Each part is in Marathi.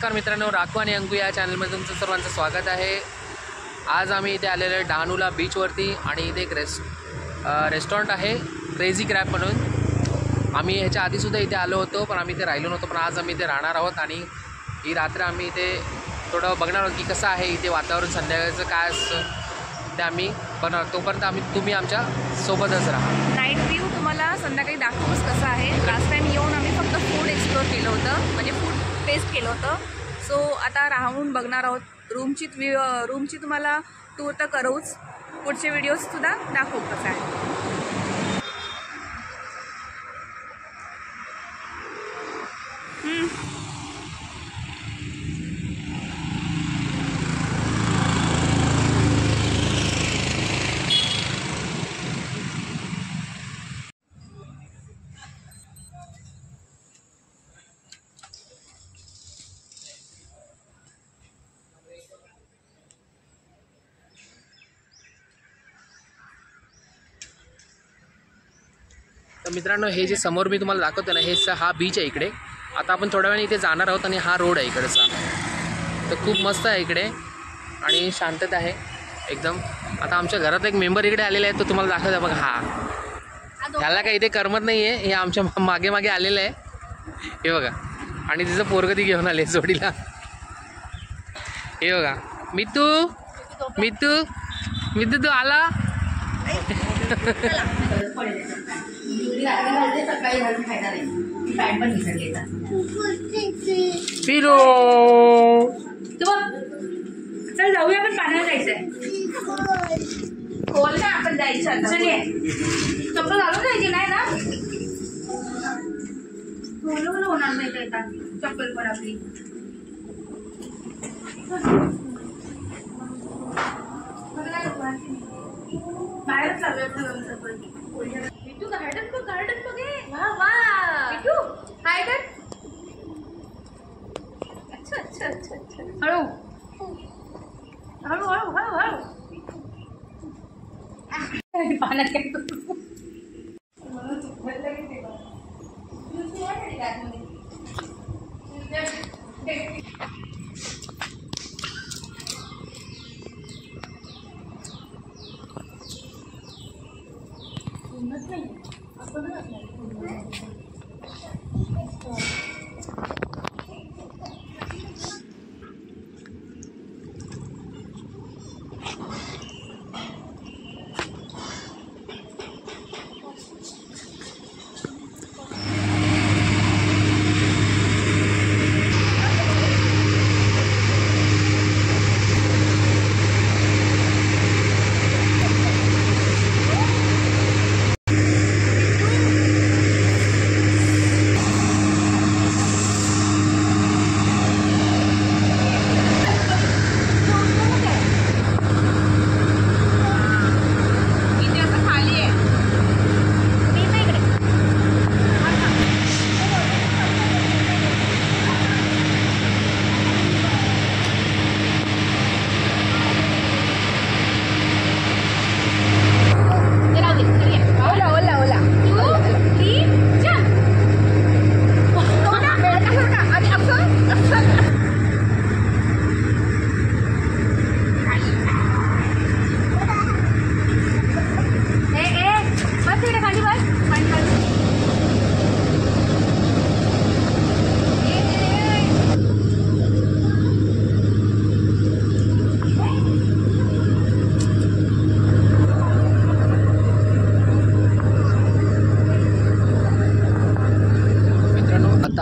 नमस्कार मित्रांनो, राखू आणि अंकू या चॅनलमध्ये तुमचं सर्वांचं स्वागत आहे। आज आम्ही इथे आलेलो आहे डहाणूला बीचवरती आणि इथे एक रेस्टॉरंट आहे क्रेझी क्रॅब म्हणून। आम्ही ह्याच्या आधीसुद्धा इथे आलो होतो पण आम्ही इथे राहिलो नव्हतो, पण आज आम्ही इथे राहणार आहोत आणि ही रात्र आम्ही इथे थोडं बघणार आहोत की कसं आहे इथे वातावरण, संध्याकाळचं काय असतं ते आम्ही बघणार। तोपर्यंत तुम्ही आमच्या सोबतच राहा। नाईट व्ह्यू तुम्हाला संध्याकाळी दाखवूच कसं आहे। लास्ट टाइम येऊन आम्ही फक्त फूड एक्सप्लोर केलं होतं, म्हणजे फूड टेस्ट केलं होतं। सो आता राहून बघणार आहोत। रूमची तुम्हाला टूर तर करूच, पुढचे व्हिडिओजसुद्धा दाखवू कसं आहे। तर मित्रांनो, हे जे समोर मी तुम्हाला दाखवतो ना, हा बीच आहे इकडे। आता आपण थोड्या वेळाने इथे जाणार आहोत आणि हा रोड आहे इकडचा। तर खूप मस्त आहे इकडे आणि शांतता आहे एकदम। आता आमच्या घरात एक मेंबर इकडे आलेला आहे, तो तुम्हाला दाखवतो बघा। ह्याला काही इथे करमत नाही आहे, हे आमच्या मागे मागे आलेलं आहे, हे बघा। आणि तिचं पोरगं ती घेऊन आले जोडीला, हे बघा। मितू तू आला। पिलो चल जाऊया, आपण पाण्याला जायचंय। खोल ना, आपण जायचं। चल ये, चप्पल घालून जायची नाही ना, खोलून होणार नाही ते येतात चप्पल पण आपली। बाहेरच लावूया तू। गार्डन बघे, वाह वाह तू हाय कर। अच्छा अच्छा अच्छा अच्छा, हळू हळू हळू हळू हळू पाण्यात काय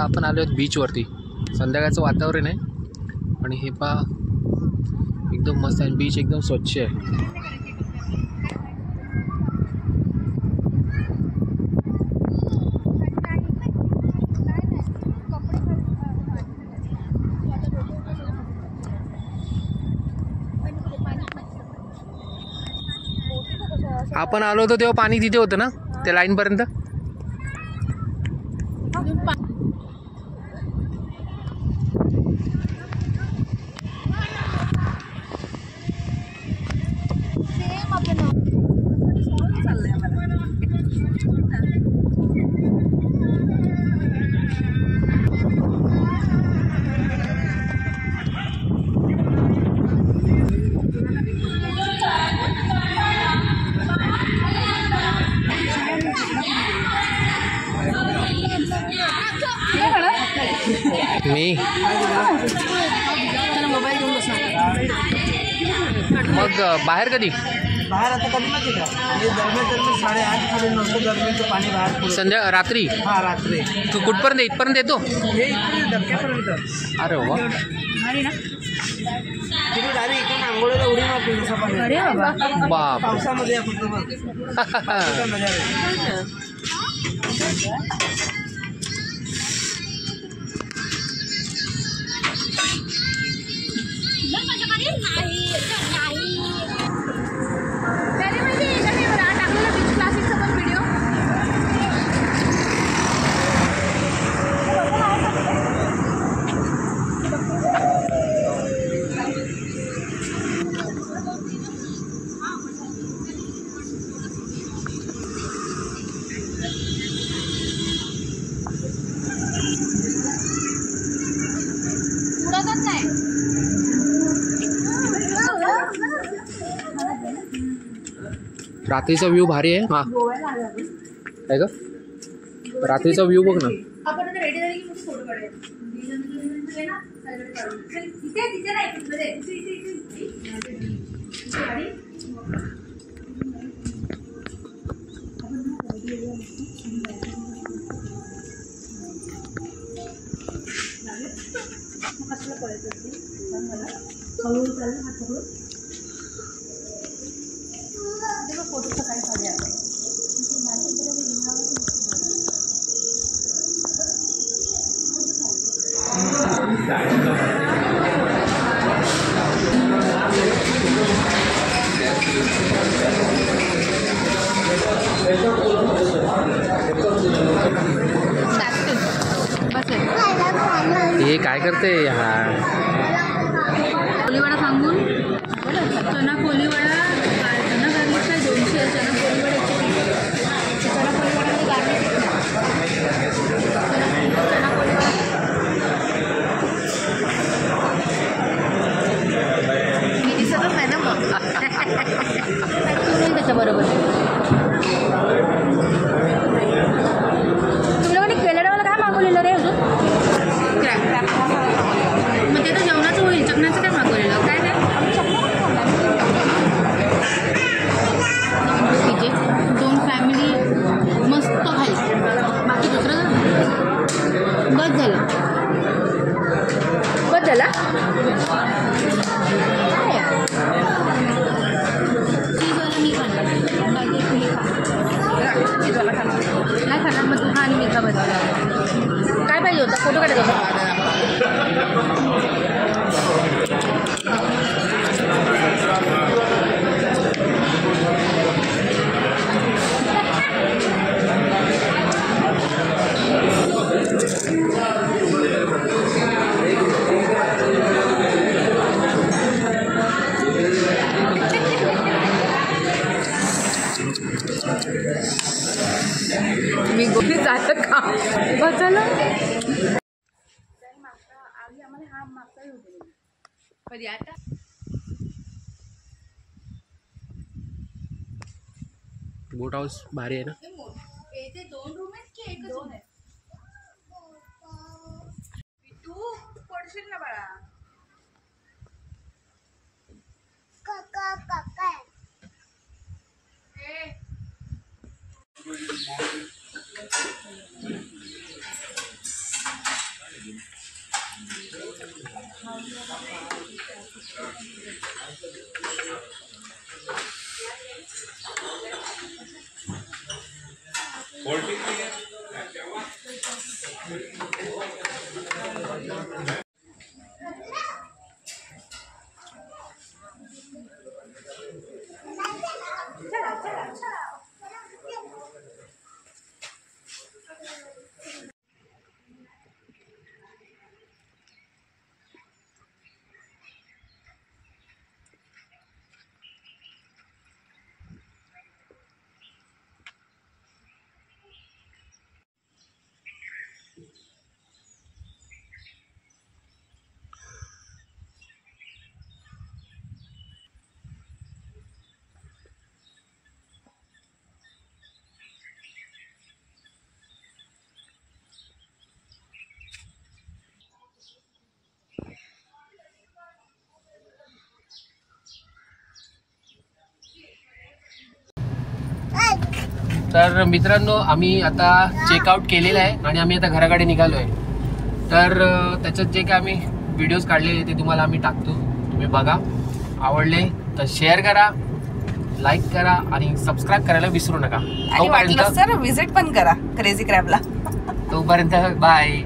आपण आलो आहेत बीचवरती। संध्याकाळचं वातावरण आहे आणि हे पहा एकदम मस्त आहे, बीच एकदम स्वच्छ आहे। आपण आलो होतो तेव्हा पाणी तिथे होतं ना, त्या लाईन पर्यंत। मग बाहेर कधी? बाहेर आता कधी माहिती का, म्हणजे दरम्यान 8:30 9:30 दरम्यानचं पाणी बाहेर पडतं. संध्या रात्री? हा, रात्री. तू कुठपर्यंत? इथपर्यंत येतो? हे इकडे धक्क्यापर्यंत. अरे वा. तिथे डायरेक्ट इकडून आंघोळीला उडी मारतो जसा पाणी. अरे बाबा. बाप. पावसामध्ये आपण तर बघ. इतका मजा आहे. त्याने म्हणजे याच्याने टाकलेला बीच क्लासिकचा पण व्हिडिओ. उडतच नाही. रात्रीचा व्ह्यू भारी आहे. हा आहे का? रात्रीचा व्ह्यू बघ ना. आपण आता रेडी झाली की मग फोटो काढूया. तिथे तिथे नाही इथे फोटो सकाळी काढूया. हे काय करते यार? कोलीवाडा सांगून चना कोलीवाडा चना गार्लिक काय 200 चना कोलीवाड्याची चना कोलीवाड्यामध्ये गार्लिक मी दिसतच नाही ना मग त्याच्याबरोबर. तुला कोणी केलेलं काय मागवलेलं रे अजून? मग ते तर जेवणाचं होईल. चकण्याचं काय मागवलेलं? काय नाही ठीक आहे. 2 फॅमिली मस्त आहे. बाकी दुसरं बस झालं. बस झाला. चीजवाला मी खाल्ला. चीजवाला खाल्ला नाही खाल्ला. मग तू खा आणि मी खा. बस काय पाहिजे होतं? फोटो काढायचा होता. मी गोष्टी जायचं का बस झालं. आम्हाला हा मागचा कधी आता बोट हाऊस भारी आहे ना. ते 2 रूम आहेत की एकच रूम आहे? तू पडशील ना बाळा. तर मित्रांनो आम्ही आता चेकआउट केलेलं आहे आणि आम्ही आता घराकडे निघालो आहे. तर त्याच्यात जे काय आम्ही व्हिडिओज काढलेले ते तुम्हाला आम्ही टाकतो, तुम्ही बघा. आवडले तर शेअर करा, लाईक करा आणि सबस्क्राईब करायला विसरू नका. आणि वाटलं तर विजिट पण करा क्रेझी क्रॅबला. तोपर्यंत बाय.